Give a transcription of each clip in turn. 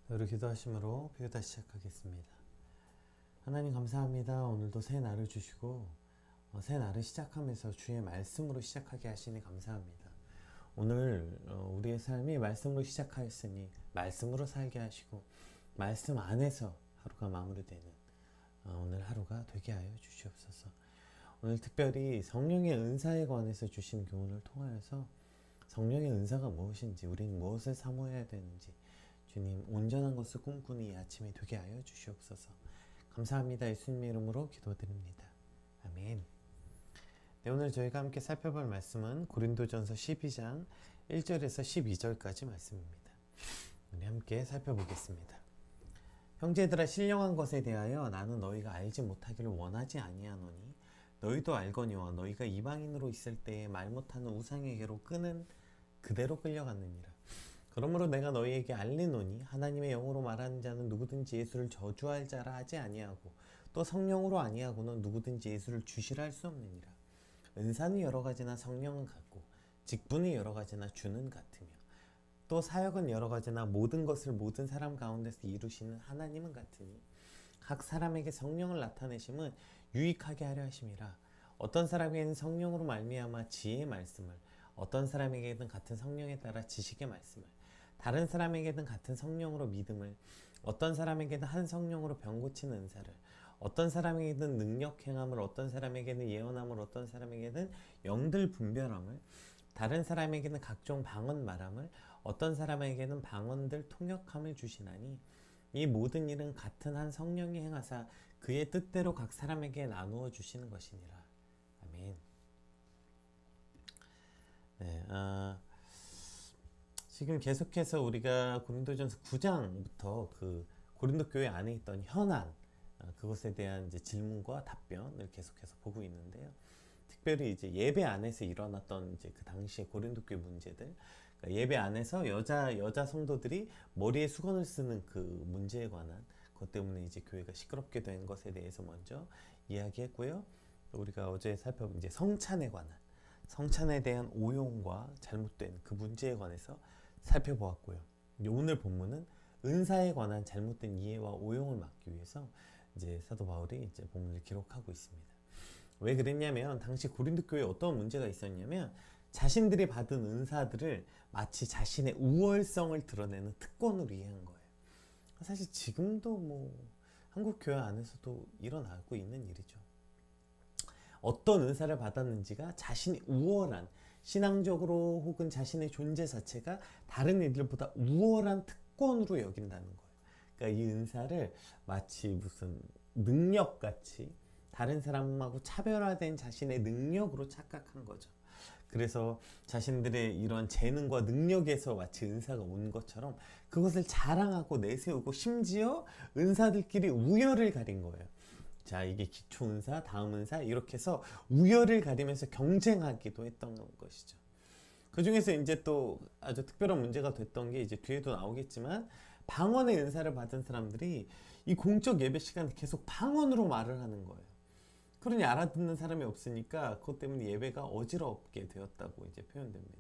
우리 기도하심으로 배우다 시작하겠습니다. 하나님 감사합니다. 오늘도 새 날을 주시고 새 날을 시작하면서 주의 말씀으로 시작하게 하시니 감사합니다. 오늘 우리의 삶이 말씀으로 시작하였으니 말씀으로 살게 하시고 말씀 안에서 하루가 마무리되는 오늘 하루가 되게 하여 주시옵소서. 오늘 특별히 성령의 은사에 관해서 주신 교훈을 통하여서 성령의 은사가 무엇인지, 우리는 무엇을 사모해야 되는지 주님 온전한 것을 꿈꾸는 이 아침이 되게 하여 주시옵소서. 감사합니다. 예수님의 이름으로 기도드립니다. 아멘. 네, 오늘 저희가 함께 살펴볼 말씀은 고린도전서 12장 1절에서 12절까지 말씀입니다. 우리 함께 살펴보겠습니다. 형제들아, 신령한 것에 대하여 나는 너희가 알지 못하기를 원하지 아니하노니 너희도 알거니와 너희가 이방인으로 있을 때에 말 못하는 우상에게로 끄는 그대로 끌려갔느니라. 그러므로 내가 너희에게 알리노니 하나님의 영으로 말하는 자는 누구든지 예수를 저주할 자라 하지 아니하고 또 성령으로 아니하고는 누구든지 예수를 주시라 할 수 없느니라. 은사는 여러 가지나 성령은 같고 직분이 여러 가지나 주는 같으며 또 사역은 여러 가지나 모든 것을 모든 사람 가운데서 이루시는 하나님은 같으니 각 사람에게 성령을 나타내심은 유익하게 하려 하심이라. 어떤 사람에게는 성령으로 말미암아 지혜의 말씀을, 어떤 사람에게는 같은 성령에 따라 지식의 말씀을, 다른 사람에게는 같은 성령으로 믿음을, 어떤 사람에게는 한 성령으로 병 고치는 은사를, 어떤 사람에게는 능력 행함을, 어떤 사람에게는 예언함을, 어떤 사람에게는 영들 분별함을, 다른 사람에게는 각종 방언 말함을, 어떤 사람에게는 방언들 통역함을 주시나니 이 모든 일은 같은 한 성령이 행하사 그의 뜻대로 각 사람에게 나누어 주시는 것이니라. 아멘. 네, 지금 계속해서 우리가 고린도전서 9장부터 그 고린도 교회 안에 있던 현안, 그것에 대한 이제 질문과 답변을 계속해서 보고 있는데요. 특별히 이제 예배 안에서 일어났던 이제 그 당시의 고린도 교회 문제들, 그러니까 예배 안에서 여자 성도들이 머리에 수건을 쓰는 그 문제에 관한 것 때문에 이제 교회가 시끄럽게 된 것에 대해서 먼저 이야기했고요. 또 우리가 어제 살펴본 이제 성찬에 관한, 성찬에 대한 오용과 잘못된 그 문제에 관해서 살펴보았고요. 오늘 본문은 은사에 관한 잘못된 이해와 오용을 막기 위해서 이제 사도 바울이 이제 본문을 기록하고 있습니다. 왜 그랬냐면 당시 고린도 교회에 어떤 문제가 있었냐면 자신들이 받은 은사들을 마치 자신의 우월성을 드러내는 특권으로 이해한 거예요. 사실 지금도 뭐 한국 교회 안에서도 일어나고 있는 일이죠. 어떤 은사를 받았는지가 자신이 우월한, 신앙적으로 혹은 자신의 존재 자체가 다른 이들보다 우월한 특권으로 여긴다는 거예요. 그러니까 이 은사를 마치 무슨 능력같이 다른 사람하고 차별화된 자신의 능력으로 착각한 거죠. 그래서 자신들의 이런 재능과 능력에서 마치 은사가 온 것처럼 그것을 자랑하고 내세우고 심지어 은사들끼리 우열을 가린 거예요. 자, 이게 기초 은사, 다음 은사 이렇게 해서 우열을 가리면서 경쟁하기도 했던 것이죠. 그 중에서 이제 또 아주 특별한 문제가 됐던 게 이제 뒤에도 나오겠지만 방언의 은사를 받은 사람들이 이 공적 예배 시간에 계속 방언으로 말을 하는 거예요. 그러니 알아듣는 사람이 없으니까 그것 때문에 예배가 어지럽게 되었다고 이제 표현됩니다.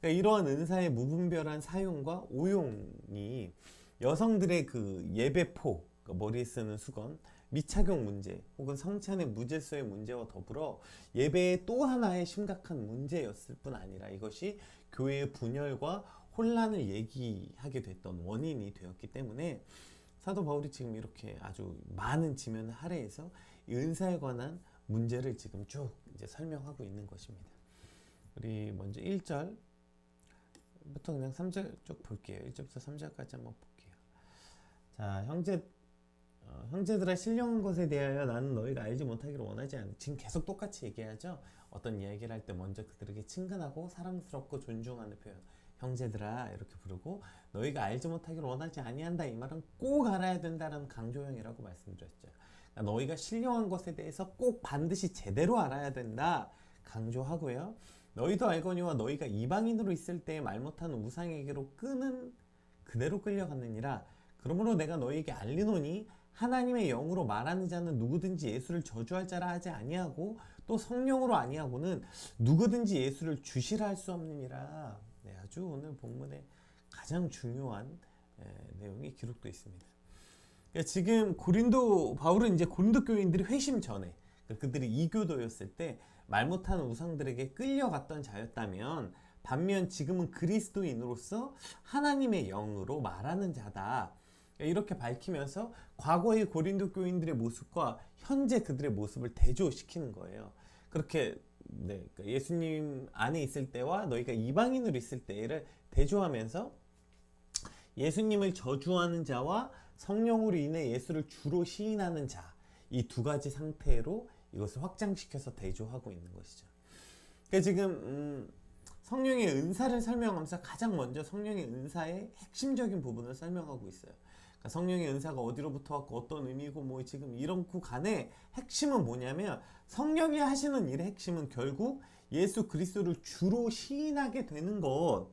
그러니까 이러한 은사의 무분별한 사용과 오용이 여성들의 그 예배포, 그러니까 머리에 쓰는 수건, 미착용 문제 혹은 성찬의 무질서의 문제와 더불어 예배의 또 하나의 심각한 문제였을 뿐 아니라 이것이 교회의 분열과 혼란을 얘기하게 됐던 원인이 되었기 때문에 사도 바울이 지금 이렇게 아주 많은 지면을 할애해서 이 은사에 관한 문제를 지금 쭉 이제 설명하고 있는 것입니다. 우리 먼저 1절부터 그냥 3절 쭉 볼게요. 1절부터 3절까지 한번 볼게요. 자, 형제들아, 신령한 것에 대하여 나는 너희가 알지 못하기를 원하지 않아. 지금 계속 똑같이 얘기하죠. 어떤 이야기를 할 때 먼저 그들에게 친근하고 사랑스럽고 존중하는 표현, 형제들아 이렇게 부르고, 너희가 알지 못하기를 원하지 아니한다, 이 말은 꼭 알아야 된다는 강조형이라고 말씀드렸죠. 그러니까 너희가 신령한 것에 대해서 꼭 반드시 제대로 알아야 된다 강조하고요. 너희도 알거니와 너희가 이방인으로 있을 때 말 못하는 우상에게로 끄는 그대로 끌려갔느니라. 그러므로 내가 너희에게 알리노니 하나님의 영으로 말하는 자는 누구든지 예수를 저주할 자라 하지 아니하고 또 성령으로 아니하고는 누구든지 예수를 주시라 할 수 없느니라. 네, 아주 오늘 본문의 가장 중요한 내용이 기록되어 있습니다. 그러니까 지금 바울은 이제 고린도 교인들이 회심 전에, 그러니까 그들이 이교도였을 때 말 못하는 우상들에게 끌려갔던 자였다면, 반면 지금은 그리스도인으로서 하나님의 영으로 말하는 자다, 이렇게 밝히면서 과거의 고린도 교인들의 모습과 현재 그들의 모습을 대조시키는 거예요. 그렇게 그러니까 예수님 안에 있을 때와 너희가 이방인으로 있을 때를 대조하면서 예수님을 저주하는 자와 성령으로 인해 예수를 주로 시인하는 자, 이 두 가지 상태로 이것을 확장시켜서 대조하고 있는 것이죠. 그러니까 지금 성령의 은사를 설명하면서 가장 먼저 성령의 은사의 핵심적인 부분을 설명하고 있어요. 그러니까 성령의 은사가 어디로부터 왔고 어떤 의미고 뭐 지금 이런 구간의 핵심은 뭐냐면, 성령이 하시는 일의 핵심은 결국 예수 그리스도를 주로 시인하게 되는 것.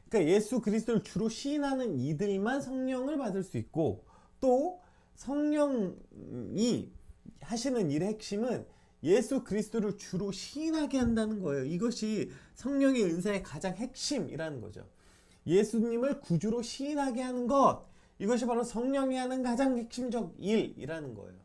그러니까 예수 그리스도를 주로 시인하는 이들만 성령을 받을 수 있고, 또 성령이 하시는 일의 핵심은 예수 그리스도를 주로 시인하게 한다는 거예요. 이것이 성령의 은사의 가장 핵심이라는 거죠. 예수님을 구주로 시인하게 하는 것, 이것이 바로 성령이 하는 가장 핵심적 일이라는 거예요.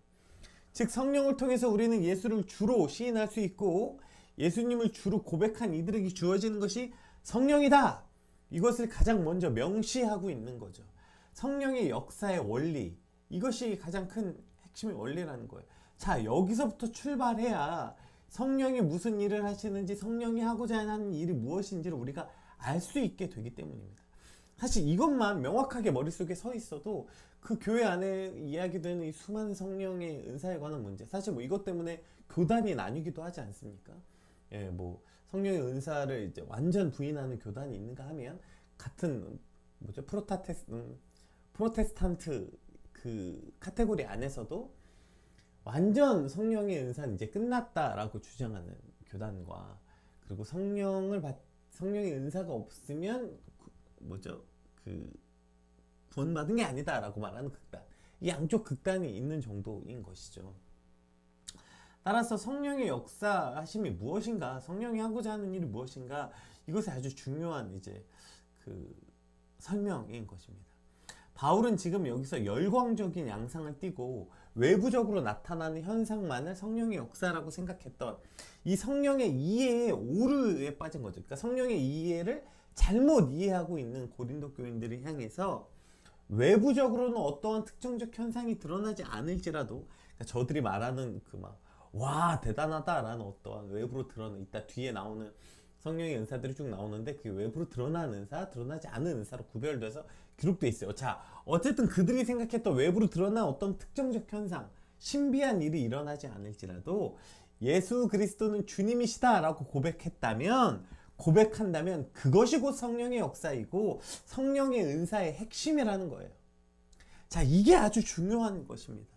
즉 성령을 통해서 우리는 예수를 주로 시인할 수 있고, 예수님을 주로 고백한 이들에게 주어지는 것이 성령이다, 이것을 가장 먼저 명시하고 있는 거죠. 성령의 역사의 원리, 이것이 가장 큰 핵심의 원리라는 거예요. 자, 여기서부터 출발해야 성령이 무슨 일을 하시는지, 성령이 하고자 하는 일이 무엇인지를 우리가 알 수 있게 되기 때문입니다. 사실 이것만 명확하게 머릿속에 서 있어도 그 교회 안에 이야기되는 이 수많은 성령의 은사에 관한 문제, 사실 뭐 이것 때문에 교단이 나뉘기도 하지 않습니까? 예, 뭐 성령의 은사를 이제 완전 부인하는 교단이 있는가 하면, 같은 프로테스탄트 그 카테고리 안에서도 완전 성령의 은사는 이제 끝났다라고 주장하는 교단과, 그리고 성령의 은사가 없으면 구원받은 게 아니다라고 말하는 극단, 이 양쪽 극단이 있는 정도인 것이죠. 따라서 성령의 역사하심이 무엇인가, 성령이 하고자 하는 일이 무엇인가, 이것이 아주 중요한 이제 그 설명인 것입니다. 바울은 지금 여기서 열광적인 양상을 띠고 외부적으로 나타나는 현상만을 성령의 역사라고 생각했던 이 성령의 이해에 오류에 빠진 거죠. 그러니까 성령의 이해를 잘못 이해하고 있는 고린도 교인들을 향해서 외부적으로는 어떠한 특정적 현상이 드러나지 않을지라도, 그러니까 저들이 말하는 와 대단하다라는 어떠한 외부로 드러나는, 이따 뒤에 나오는 성령의 은사들이 쭉 나오는데, 그 외부로 드러나는 은사, 드러나지 않은 은사로 구별돼서 기록되어 있어요. 자, 어쨌든 그들이 생각했던 외부로 드러난 어떤 특정적 현상, 신비한 일이 일어나지 않을지라도 예수 그리스도는 주님이시다라고 고백한다면 그것이 곧 성령의 역사이고 성령의 은사의 핵심이라는 거예요. 자, 이게 아주 중요한 것입니다.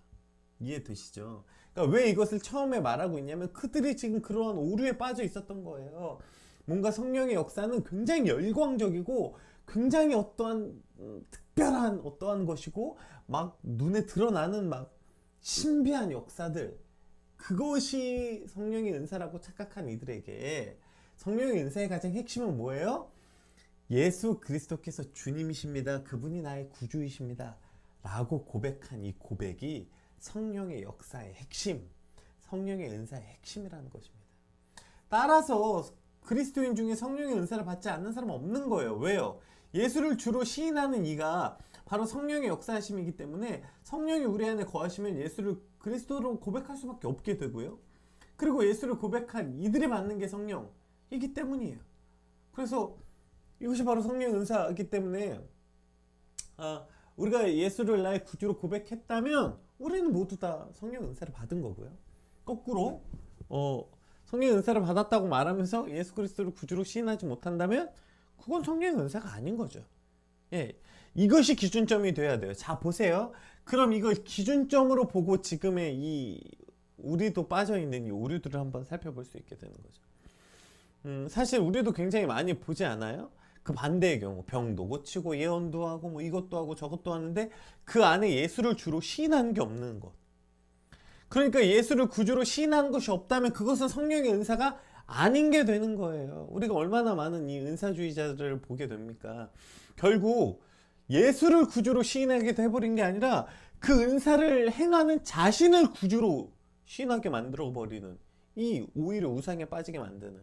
이해되시죠? 그러니까 왜 이것을 처음에 말하고 있냐면, 그들이 지금 그러한 오류에 빠져 있었던 거예요. 뭔가 성령의 역사는 굉장히 열광적이고 굉장히 어떠한 특별한 어떠한 것이고, 막 눈에 드러나는 막 신비한 역사들, 그것이 성령의 은사라고 착각한 이들에게 성령의 은사의 가장 핵심은 뭐예요? 예수 그리스도께서 주님이십니다, 그분이 나의 구주이십니다 라고 고백한 이 고백이 성령의 역사의 핵심, 성령의 은사의 핵심이라는 것입니다. 따라서 그리스도인 중에 성령의 은사를 받지 않는 사람은 없는 거예요. 왜요? 예수를 주로 시인하는 이가 바로 성령의 역사하심이기 때문에, 성령이 우리 안에 거하시면 예수를 그리스도로 고백할 수밖에 없게 되고요. 그리고 예수를 고백한 이들이 받는 게 성령이기 때문이에요. 그래서 이것이 바로 성령의 은사이기 때문에 우리가 예수를 나의 구주로 고백했다면 우리는 모두 다 성령의 은사를 받은 거고요. 거꾸로 성령의 은사를 받았다고 말하면서 예수 그리스도를 구주로 시인하지 못한다면 그건 성령의 은사가 아닌 거죠. 예, 이것이 기준점이 돼야 돼요. 자, 보세요. 그럼 이걸 기준점으로 보고 지금의 이 우리도 빠져있는 이 오류들을 한번 살펴볼 수 있게 되는 거죠. 사실 우리도 굉장히 많이 보지 않아요? 그 반대의 경우 병도 고치고 예언도 하고 뭐 이것도 하고 저것도 하는데 그 안에 예수를 주로 시인하는 게 없는 것. 그러니까 예수를 구주로 시인하는 것이 없다면 그것은 성령의 은사가 아닌 게 되는 거예요. 우리가 얼마나 많은 이 은사주의자들을 보게 됩니까? 결국 예수를 구주로 시인하게 돼버린 게 아니라 그 은사를 행하는 자신을 구주로 시인하게 만들어 버리는, 이 오히려 우상에 빠지게 만드는,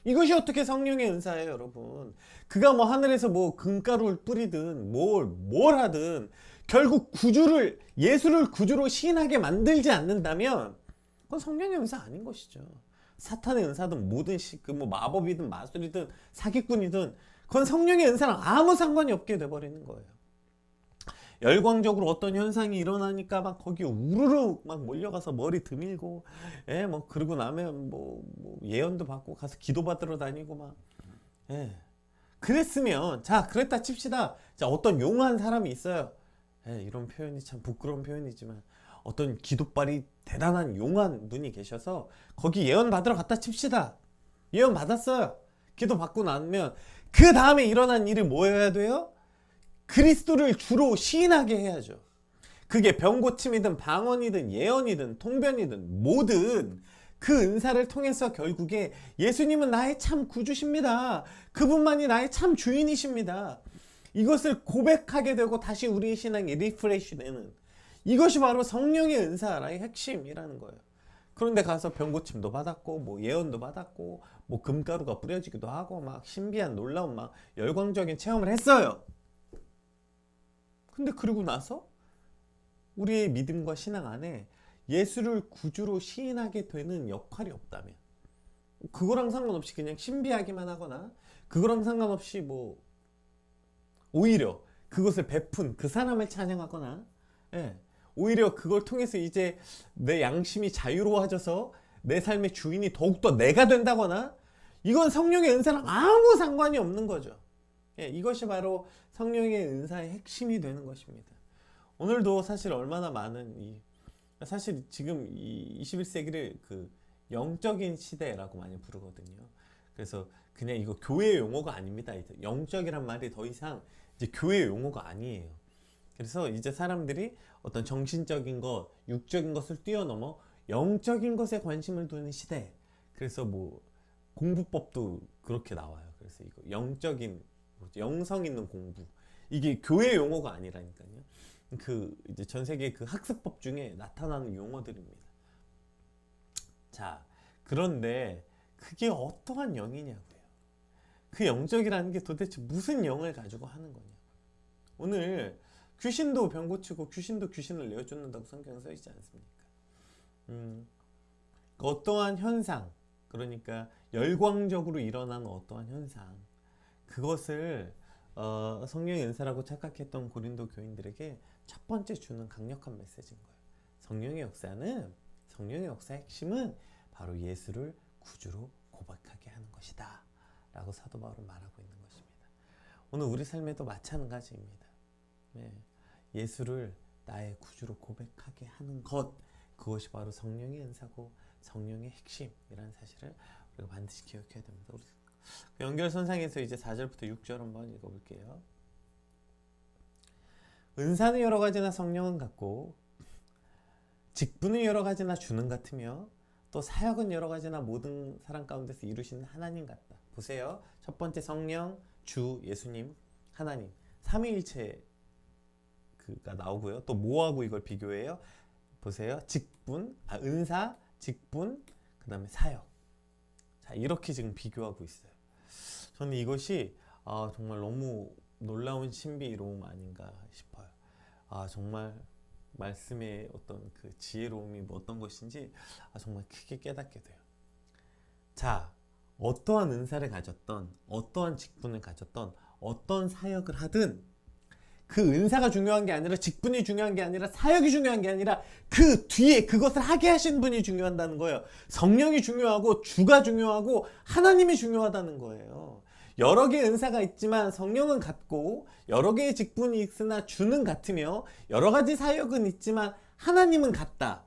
이것이 어떻게 성령의 은사예요, 여러분. 그가 뭐 하늘에서 뭐 금가루를 뿌리든 뭘 하든 결국 구주를, 예수를 구주로 시인하게 만들지 않는다면 그건 성령의 은사 아닌 것이죠. 사탄의 은사든 뭐든 뭐 마법이든 마술이든 사기꾼이든 그건 성령의 은사랑 아무 상관이 없게 돼버리는 거예요. 열광적으로 어떤 현상이 일어나니까 막 거기 우르르 막 몰려가서 머리 드밀고, 뭐 그러고 나면 뭐 예언도 받고 가서 기도받으러 다니고 막, 그랬으면, 자, 그랬다 칩시다. 자, 어떤 용한 사람이 있어요. 이런 표현이 참 부끄러운 표현이지만 어떤 기도발이 대단한 용한 분이 계셔서 거기 예언 받으러 갔다 칩시다. 예언 받았어요. 기도 받고 나면 그 다음에 일어난 일이 뭐여야 돼요? 그리스도를 주로 시인하게 해야죠. 그게 병고침이든 방언이든 예언이든 통변이든 뭐든 그 은사를 통해서 결국에 예수님은 나의 참 구주십니다. 그분만이 나의 참 주인이십니다. 이것을 고백하게 되고 다시 우리의 신앙이 리프레시 되는, 이것이 바로 성령의 은사의 핵심이라는 거예요. 그런데 가서 병고침도 받았고 뭐 예언도 받았고 뭐 금가루가 뿌려지기도 하고 막 신비한 놀라운 막 열광적인 체험을 했어요. 근데 그러고 나서 우리의 믿음과 신앙 안에 예수를 구주로 시인하게 되는 역할이 없다면, 그거랑 상관없이 그냥 신비하기만 하거나 그거랑 상관없이 뭐 오히려 그것을 베푼 그 사람을 찬양하거나, 오히려 그걸 통해서 이제 내 양심이 자유로워져서 내 삶의 주인이 더욱더 내가 된다거나, 이건 성령의 은사랑 아무 상관이 없는 거죠. 이것이 바로 성령의 은사의 핵심이 되는 것입니다. 오늘도 사실 얼마나 많은 사실 지금 이 21세기를 그 영적인 시대라고 많이 부르거든요. 그래서 그냥 이거 교회 용어가 아닙니다. 영적이란 말이 더 이상 이제 교회 용어가 아니에요. 그래서 이제 사람들이 어떤 정신적인 것, 육적인 것을 뛰어넘어 영적인 것에 관심을 두는 시대. 그래서 뭐 공부법도 그렇게 나와요. 그래서 이거 영적인, 영성 있는 공부, 이게 교회 용어가 아니라니까요. 그 이제 전 세계 그 학습법 중에 나타나는 용어들입니다. 자, 그런데 그게 어떠한 영이냐고요. 그 영적이라는 게 도대체 무슨 영을 가지고 하는 거냐. 오늘 귀신도 병 고치고 귀신도 귀신을 내어쫓는다고 성경에 써 있지 않습니까? 어떠한 현상, 그러니까 열광적으로 일어나는 어떠한 현상, 그것을 성령의 은사라고 착각했던 고린도 교인들에게 첫 번째 주는 강력한 메시지인 거예요. 성령의 역사의 핵심은 바로 예수를 구주로 고백하게 하는 것이다 라고 사도 바울은 말하고 있는 것입니다. 오늘 우리 삶에도 마찬가지입니다. 예수를 나의 구주로 고백하게 하는 것, 그것이 바로 성령의 은사고 성령의 핵심이라는 사실을 우리가 반드시 기억해야 됩니다. 우리 연결선상에서 이제 4절부터 6절 한번 읽어볼게요. 은사는 여러 가지나 성령은 같고 직분은 여러 가지나 주는 같으며 또 사역은 여러 가지나 모든 사람 가운데서 이루시는 하나님 같다. 보세요. 첫 번째 성령, 주, 예수님, 하나님, 삼위일체가 나오고요. 또 뭐하고 이걸 비교해요? 보세요. 직분, 은사, 직분, 그 다음에 사역. 자, 이렇게 지금 비교하고 있어요. 저는 이것이 정말 너무 놀라운 신비로움 아닌가 싶어요. 정말 말씀의 어떤 그 지혜로움이 뭐 어떤 것인지 정말 크게 깨닫게 돼요. 자, 어떠한 은사를 가졌던, 어떠한 직분을 가졌던, 어떤 사역을 하든 그 은사가 중요한 게 아니라, 직분이 중요한 게 아니라, 사역이 중요한 게 아니라 그 뒤에 그것을 하게 하신 분이 중요하다는 거예요. 성령이 중요하고 주가 중요하고 하나님이 중요하다는 거예요. 여러 개의 은사가 있지만 성령은 같고 여러 개의 직분이 있으나 주는 같으며 여러 가지 사역은 있지만 하나님은 같다.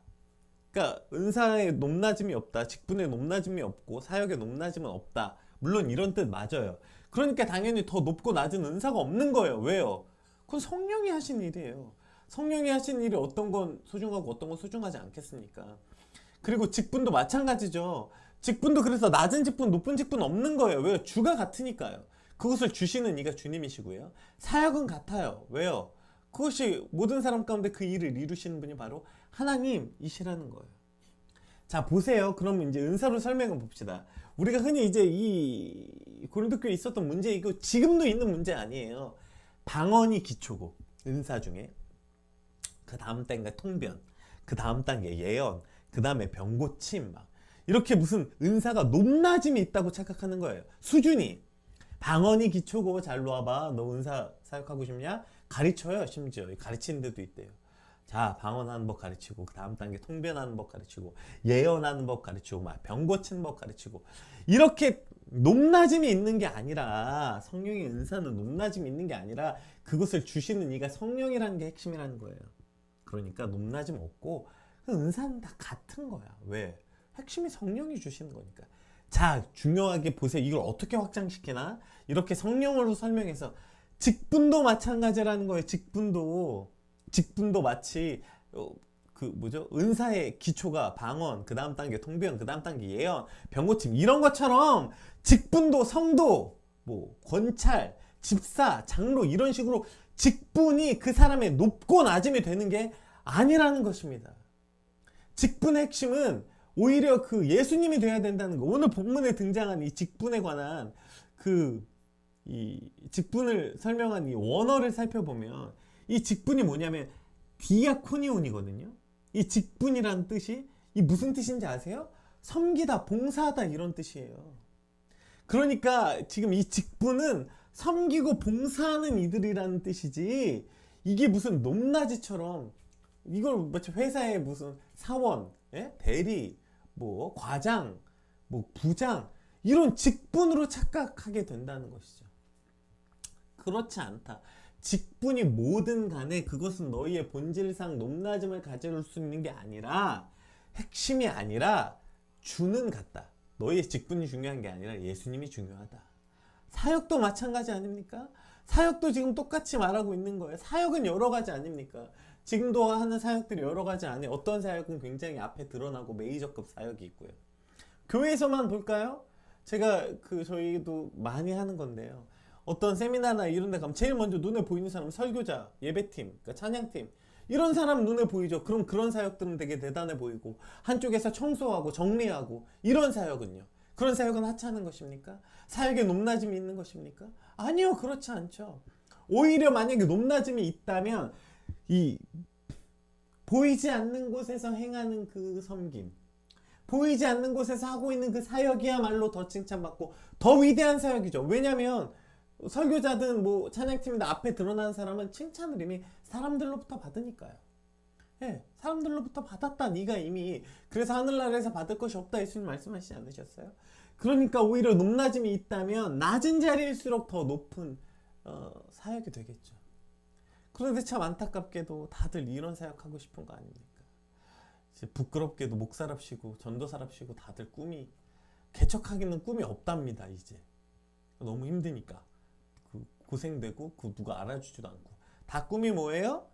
그러니까 은사에 높낮임이 없다, 직분에 높낮임이 없고 사역에 높낮임은 없다. 물론 이런 뜻 맞아요. 그러니까 당연히 더 높고 낮은 은사가 없는 거예요. 왜요? 그건 성령이 하신 일이에요. 성령이 하신 일이 어떤 건 소중하고 어떤 건 소중하지 않겠습니까? 그리고 직분도 마찬가지죠. 직분도 그래서 낮은 직분, 높은 직분 없는 거예요. 왜요? 주가 같으니까요. 그것을 주시는 이가 주님이시고요. 사역은 같아요. 왜요? 그것이 모든 사람 가운데 그 일을 이루시는 분이 바로 하나님이시라는 거예요. 자, 보세요. 그러면 이제 은사로 설명해 봅시다. 우리가 흔히 이제 이 고린도 교회에 있었던 문제이고 지금도 있는 문제 아니에요. 방언이 기초고 은사 중에 그 다음 단계 통변, 그 다음 단계 예언, 그 다음에 병고침 막 이렇게 무슨 은사가 높낮임이 있다고 착각하는 거예요. 수준이 방언이 기초고 잘 놓아봐. 너 은사 사역하고 싶냐? 가르쳐요. 심지어 가르치는 데도 있대요. 자, 방언하는 법 가르치고 그 다음 단계 통변하는 법 가르치고 예언하는 법 가르치고 막 병 고치는 법 가르치고 이렇게 높낮임이 있는 게 아니라 성령의 은사는 높낮임이 있는 게 아니라 그것을 주시는 이가 성령이라는 게 핵심이라는 거예요. 그러니까 높낮임 없고 그 은사는 다 같은 거야. 왜? 핵심이 성령이 주시는 거니까. 자, 중요하게 보세요. 이걸 어떻게 확장시키나? 이렇게 성령으로 설명해서 직분도 마찬가지라는 거예요. 직분도 마치 그 뭐죠? 은사의 기초가 방언, 그 다음 단계 통변, 그 다음 단계 예언, 병고침 이런 것처럼 직분도 성도, 뭐 권찰, 집사, 장로 이런 식으로 직분이 그 사람의 높고 낮음이 되는 게 아니라는 것입니다. 직분의 핵심은 오히려 그 예수님이 돼야 된다는 거. 오늘 본문에 등장한 이 직분에 관한 이 직분을 설명한 이 원어를 살펴보면 이 직분이 뭐냐면 디아코니온이거든요. 이 직분이라는 뜻이 이 무슨 뜻인지 아세요? 섬기다, 봉사하다 이런 뜻이에요. 그러니까 지금 이 직분은 섬기고 봉사하는 이들이라는 뜻이지 이게 무슨 높낮이처럼 이걸 마치 회사에 무슨 사원, 예? 대리, 뭐 과장, 뭐 부장 이런 직분으로 착각하게 된다는 것이죠. 그렇지 않다. 직분이 뭐든 간에 그것은 너희의 본질상 높낮음을 가져올 수 있는 게 아니라 핵심이 아니라 주는 같다. 너희의 직분이 중요한 게 아니라 예수님이 중요하다. 사역도 마찬가지 아닙니까? 사역도 지금 똑같이 말하고 있는 거예요. 사역은 여러 가지 아닙니까? 지금도 하는 사역들이 여러 가지 안에 어떤 사역은 굉장히 앞에 드러나고 메이저급 사역이 있고요. 교회에서만 볼까요? 제가 저희도 많이 하는 건데요. 어떤 세미나나 이런 데 가면 제일 먼저 눈에 보이는 사람은 설교자, 예배팀, 그러니까 찬양팀 이런 사람 눈에 보이죠. 그럼 그런 사역들은 되게 대단해 보이고 한쪽에서 청소하고 정리하고 이런 사역은요. 그런 사역은 하찮은 것입니까? 사역에 높낮임이 있는 것입니까? 아니요. 그렇지 않죠. 오히려 만약에 높낮임이 있다면 이 보이지 않는 곳에서 행하는 그 섬김, 보이지 않는 곳에서 하고 있는 그 사역이야말로 더 칭찬받고 더 위대한 사역이죠. 왜냐하면 설교자든 뭐 찬양팀이든 앞에 드러나는 사람은 칭찬을 이미 사람들로부터 받으니까요. 예, 사람들로부터 받았다. 네가 이미 그래서 하늘나라에서 받을 것이 없다 예수님 말씀하시지 않으셨어요? 그러니까 오히려 높낮임이 있다면 낮은 자리일수록 더 높은 사역이 되겠죠. 그런데 참 안타깝게도 다들 이런 사역하고 싶은 거 아닙니까? 이제 부끄럽게도 목사랍시고 전도사랍시고 다들 꿈이 개척하기는 꿈이 없답니다. 이제 너무 힘드니까 고생되고 누가 알아주지도 않고 다 꿈이 뭐예요?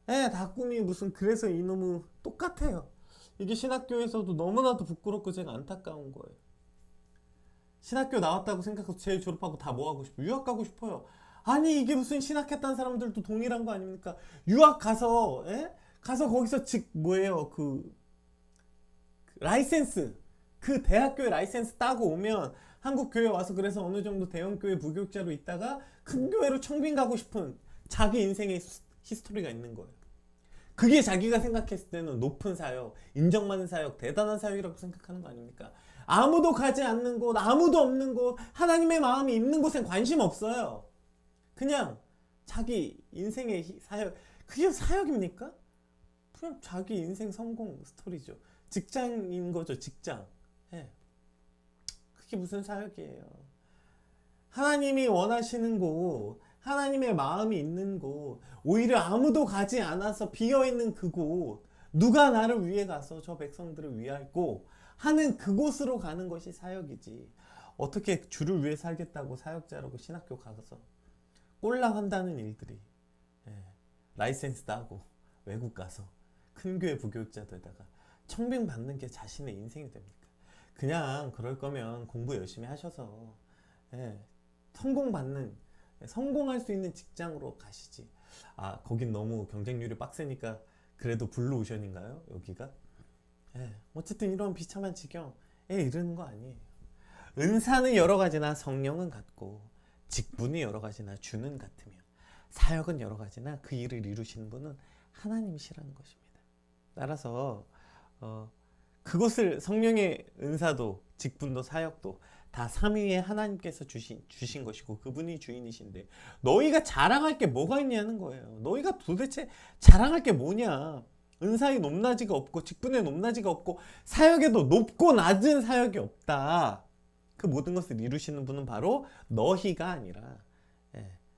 네, 다 꿈이 무슨 그래서 이놈의 똑같아요. 이게 신학교에서도 너무나도 부끄럽고 제가 안타까운 거예요. 신학교 나왔다고 생각해서 제일 졸업하고 다 뭐 하고 싶어요? 유학 가고 싶어요. 아니 이게 무슨 신학했다는 사람들도 동일한 거 아닙니까? 유학 가서 가서 거기서 뭐예요? 라이센스 그 대학교에 라이센스 따고 오면 한국 교회 와서 그래서 어느 정도 대형 교회 부교육자로 있다가 큰 교회로 청빈 가고 싶은 자기 인생의 히스토리가 있는 거예요. 그게 자기가 생각했을 때는 높은 사역, 인정받는 사역, 대단한 사역이라고 생각하는 거 아닙니까? 아무도 가지 않는 곳, 아무도 없는 곳, 하나님의 마음이 있는 곳엔 관심 없어요. 그냥 자기 인생의 사역, 그게 사역입니까? 그냥 자기 인생 성공 스토리죠. 직장인 거죠, 직장. 예. 그게 무슨 사역이에요? 하나님이 원하시는 곳, 하나님의 마음이 있는 곳, 오히려 아무도 가지 않아서 비어있는 그곳, 누가 나를 위해 가서 저 백성들을 위하고 하는 그곳으로 가는 것이 사역이지. 어떻게 주를 위해 살겠다고 사역자라고 신학교 가서 꼴랑 한다는 일들이, 라이센스 따고 외국 가서 큰 교회 부교육자 되다가 청빙 받는 게 자신의 인생이 됩니까? 그냥 그럴 거면 공부 열심히 하셔서 성공할 수 있는 직장으로 가시지. 아, 거긴 너무 경쟁률이 빡세니까 그래도 블루오션인가요? 여기가? 예, 어쨌든 이런 비참한 지경에 이르는 거 아니에요. 은사는 여러 가지나 성령은 같고, 직분이 여러 가지나 주는 같으며, 사역은 여러 가지나 그 일을 이루시는 분은 하나님이시라는 것입니다. 따라서 그것을 성령의 은사도 직분도 사역도 다 삼위의 하나님께서 주신 것이고 그분이 주인이신데, 너희가 자랑할 게 뭐가 있냐는 거예요. 너희가 도대체 자랑할 게 뭐냐. 은사의 높낮이가 없고 직분의 높낮이가 없고 사역에도 높고 낮은 사역이 없다. 그 모든 것을 이루시는 분은 바로 너희가 아니라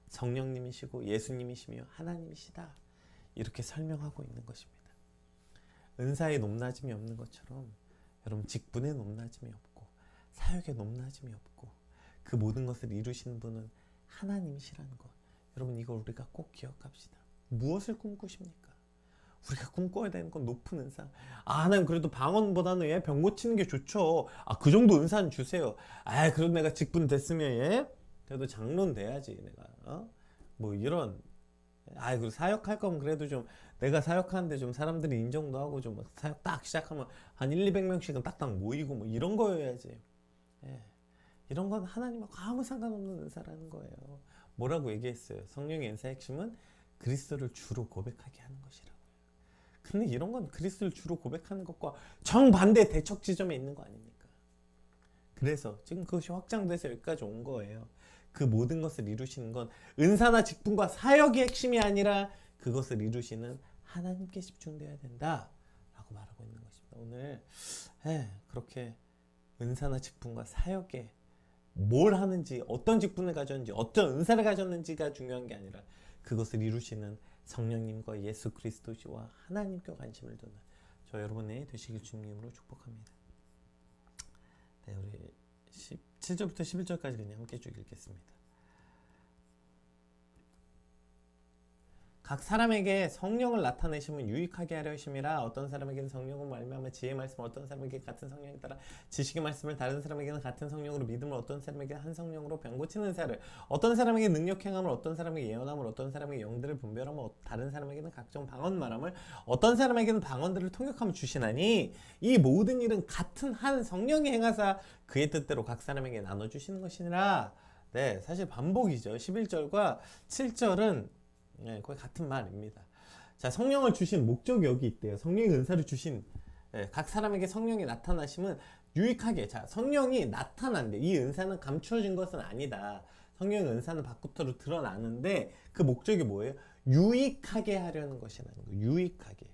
성령님이시고 예수님이시며 하나님이시다. 이렇게 설명하고 있는 것입니다. 은사의 높낮임이 없는 것처럼 여러분 직분의 높낮임이 없고 사역의 높낮임이 없고 그 모든 것을 이루시는 분은 하나님이시라는 것. 여러분 이걸 우리가 꼭 기억합시다. 무엇을 꿈꾸십니까? 우리가 꿈꿔야 되는 건 높은 은사. 아, 하나님 그래도 방언보다는 병 고치는 게 좋죠. 아, 그 정도 은사는 주세요. 아, 그래도 내가 직분 됐으면 그래도 장로는 돼야지 내가. 뭐 이런. 아, 그리고 사역할 거면 그래도 좀 내가 사역하는데 좀 사람들이 인정도 하고 좀 사역 딱 시작하면 한 200명씩은 딱딱 모이고 뭐 이런 거여야지. 이런 건 하나님하고 아무 상관없는 은사라는 거예요. 뭐라고 얘기했어요? 성령의 은사의 핵심은 그리스도를 주로 고백하게 하는 것이라고요. 근데 이런 건 그리스도를 주로 고백하는 것과 정반대 대척 지점에 있는 거 아닙니까? 그래서 지금 그것이 확장돼서 여기까지 온 거예요. 그 모든 것을 이루시는 건 은사나 직분과 사역의 핵심이 아니라 그것을 이루시는 하나님께 집중되어야 된다 라고 말하고 있는 것입니다. 오늘 그렇게 은사나 직분과 사역에 뭘 하는지, 어떤 직분을 가졌는지, 어떤 은사를 가졌는지가 중요한 게 아니라 그것을 이루시는 성령님과 예수 그리스도와 하나님께 관심을 두는 저 여러분의 되시길 주님으로 축복합니다. 네, 우리 7절부터 11절까지 그냥 함께 쭉 읽겠습니다. 각 사람에게 성령을 나타내심은 유익하게 하려 하심이라. 어떤 사람에게는 성령을 말미암아 지혜의 말씀, 어떤 사람에게 같은 성령에 따라 지식의 말씀을, 다른 사람에게는 같은 성령으로 믿음을, 어떤 사람에게는 한 성령으로 병 고치는 은사를, 어떤 사람에게 능력 행함을, 어떤 사람에게 예언함을, 어떤 사람에게 영들을 분별함을, 다른 사람에게는 각종 방언 말함을, 어떤 사람에게는 방언들을 통역함을 주시나니 이 모든 일은 같은 한 성령이 행하사 그의 뜻대로 각 사람에게 나눠주시는 것이니라. 네, 사실 반복이죠. 11절과 7절은 거의 같은 말입니다. 자, 성령을 주신 목적이 여기 있대요. 성령의 은사를 주신 각 사람에게 성령이 나타나심은 유익하게. 자, 성령이 나타난대. 이 은사는 감추어진 것은 아니다. 성령의 은사는 밖으로 드러나는데 그 목적이 뭐예요? 유익하게 하려는 것이라는 거예요. 유익하게.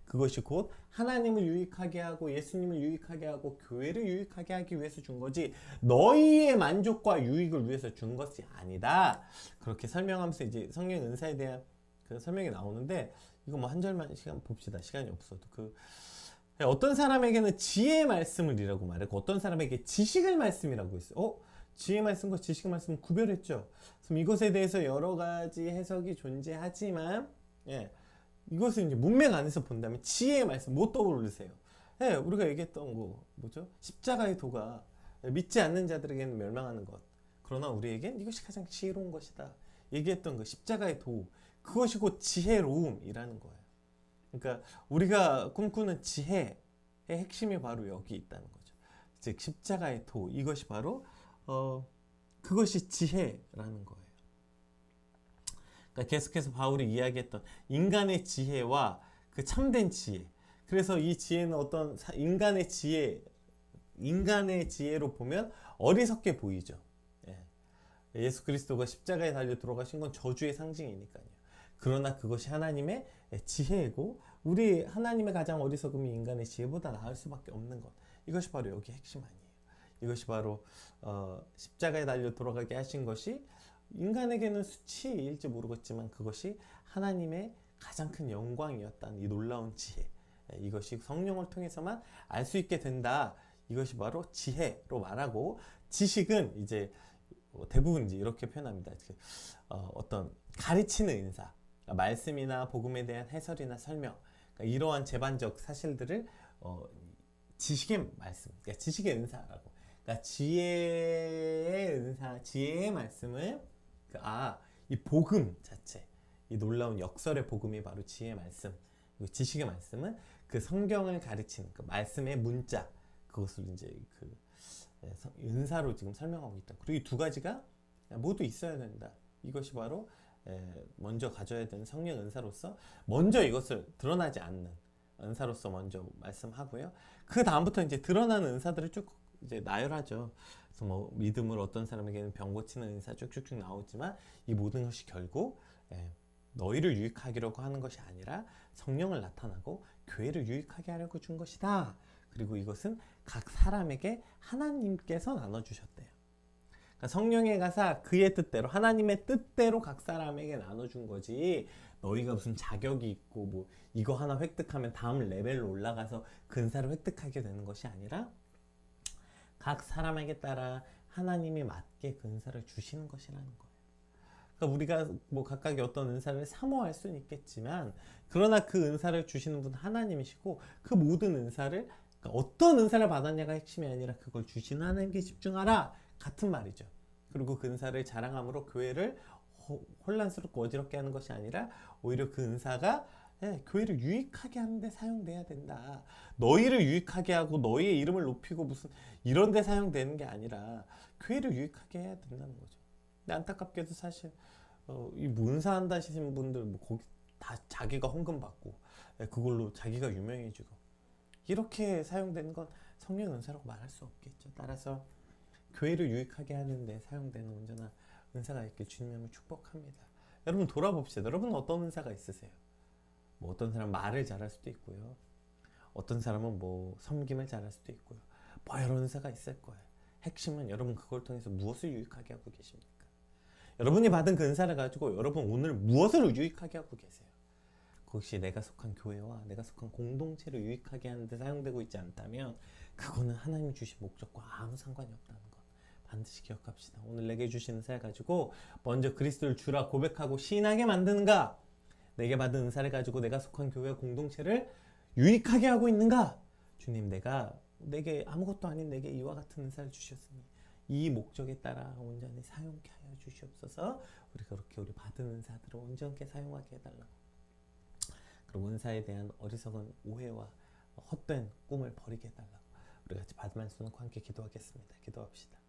그것이 곧 하나님을 유익하게 하고 예수님을 유익하게 하고 교회를 유익하게 하기 위해서 준 거지 너희의 만족과 유익을 위해서 준 것이 아니다. 그렇게 설명하면서 이제 성령 은사에 대한 그 설명이 나오는데 이거 뭐 한 절만 시간 봅시다. 시간이 없어도 어떤 사람에게는 지혜의 말씀을이라고 말했고 어떤 사람에게 지식의 말씀이라고 했어요. 지혜의 말씀과 지식의 말씀은 구별했죠. 그럼 이것에 대해서 여러 가지 해석이 존재하지만 이것을 이제 문맥 안에서 본다면 지혜의 말씀 못 떠오르세요. 우리가 얘기했던 거 뭐죠? 십자가의 도가 믿지 않는 자들에게는 멸망하는 것. 그러나 우리에겐 이것이 가장 지혜로운 것이다. 얘기했던 그 십자가의 도. 그것이 곧 지혜로움이라는 거예요. 그러니까 우리가 꿈꾸는 지혜의 핵심이 바로 여기 있다는 거죠. 즉 십자가의 도. 이것이 바로 그것이 지혜라는 거예요. 그러니까 계속해서 바울이 이야기했던 인간의 지혜와 그 참된 지혜. 그래서 이 지혜는 어떤 인간의 지혜로 보면 어리석게 보이죠. 예수 그리스도가 십자가에 달려 돌아가신 건 저주의 상징이니까요. 그러나 그것이 하나님의 지혜이고 우리 하나님의 가장 어리석음이 인간의 지혜보다 나을 수밖에 없는 것. 이것이 바로 여기 핵심 아니에요. 이것이 바로 십자가에 달려 돌아가게 하신 것이 인간에게는 수치일지 모르겠지만 그것이 하나님의 가장 큰 영광이었다는 이 놀라운 지혜. 이것이 성령을 통해서만 알 수 있게 된다. 이것이 바로 지혜로 말하고 지식은 이제 대부분 이제 이렇게 표현합니다. 어떤 가르치는 은사, 말씀이나 복음에 대한 해설이나 설명, 그러니까 이러한 제반적 사실들을 지식의 말씀, 그러니까 지식의 은사라고. 그러니까 지혜의 은사, 지혜의 말씀을 이 복음 자체, 이 놀라운 역설의 복음이 바로 지혜의 말씀, 그리고 지식의 말씀은 그 성경을 가르치는 그 말씀의 문자, 그것을 이제 그 은사로 지금 설명하고 있다. 그리고 이 두 가지가 모두 있어야 된다. 이것이 바로 먼저 가져야 되는 성령 은사로서 먼저 이것을 드러나지 않는 은사로서 먼저 말씀하고요. 그 다음부터 이제 드러나는 은사들을 쭉 이제 나열하죠. 그래서 뭐 믿음으로 어떤 사람에게는 병 고치는 은사 쭉쭉쭉 나오지만 이 모든 것이 결국 너희를 유익하기라고 하는 것이 아니라 성령을 나타나고 교회를 유익하게 하려고 준 것이다. 그리고 이것은 각 사람에게 하나님께서 나눠주셨대요. 그러니까 성령의 가사 그의 뜻대로 하나님의 뜻대로 각 사람에게 나눠준 거지, 너희가 무슨 자격이 있고 뭐 이거 하나 획득하면 다음 레벨로 올라가서 근사를 획득하게 되는 것이 아니라 각 사람에게 따라 하나님이 맞게 근사를 주시는 것이라는 거예요. 그러니까 우리가 뭐 각각의 어떤 은사를 사모할 수는 있겠지만, 그러나 그 은사를 주시는 분은 하나님이시고, 그 모든 은사를, 그러니까 어떤 은사를 받았냐가 핵심이 아니라 그걸 주시는 하나님께 집중하라, 같은 말이죠. 그리고 그 은사를 자랑함으로 교회를 혼란스럽고 어지럽게 하는 것이 아니라 오히려 그 은사가 교회를 유익하게 하는데 사용돼야 된다. 너희를 유익하게 하고 너희의 이름을 높이고 무슨 이런 데 사용되는 게 아니라 교회를 유익하게 해야 된다는 거죠. 근데 안타깝게도 사실 이 문사한다 하시는 분들 뭐 거기 다 자기가 헌금 받고 그걸로 자기가 유명해지고 이렇게 사용되는 건 성령 은사라고 말할 수 없겠죠. 따라서 교회를 유익하게 하는데 사용되는 온전한 은사가 있길 주님을 축복합니다. 여러분 돌아봅시다. 여러분 어떤 은사가 있으세요? 뭐 어떤 사람은 말을 잘할 수도 있고요. 어떤 사람은 뭐 섬김을 잘할 수도 있고요. 뭐 여러 은사가 있을 거예요. 핵심은 여러분 그걸 통해서 무엇을 유익하게 하고 계십니까? 여러분이 받은 그 은사를 가지고 여러분 오늘 무엇을 유익하게 하고 계세요? 그것이 내가 속한 교회와 내가 속한 공동체를 유익하게 하는데 사용되고 있지 않다면 그거는 하나님이 주신 목적과 아무 상관이 없다는 것 반드시 기억합시다. 오늘 내게 주신 은사를 가지고 먼저 그리스도를 주라 고백하고 신하게 만드는가? 내게 받은 은사를 가지고 내가 속한 교회와 공동체를 유익하게 하고 있는가? 주님, 내게 아무것도 아닌 내게 이와 같은 은사를 주셨으니 이 목적에 따라 온전히 사용케 하여 주시옵소서. 우리가 그렇게 우리 받은 은사들을 온전하게 사용하게 해달라고. 그리고 은사에 대한 어리석은 오해와 헛된 꿈을 버리게 해달라고. 우리 같이 받은 말씀 놓고 함께 기도하겠습니다. 기도합시다.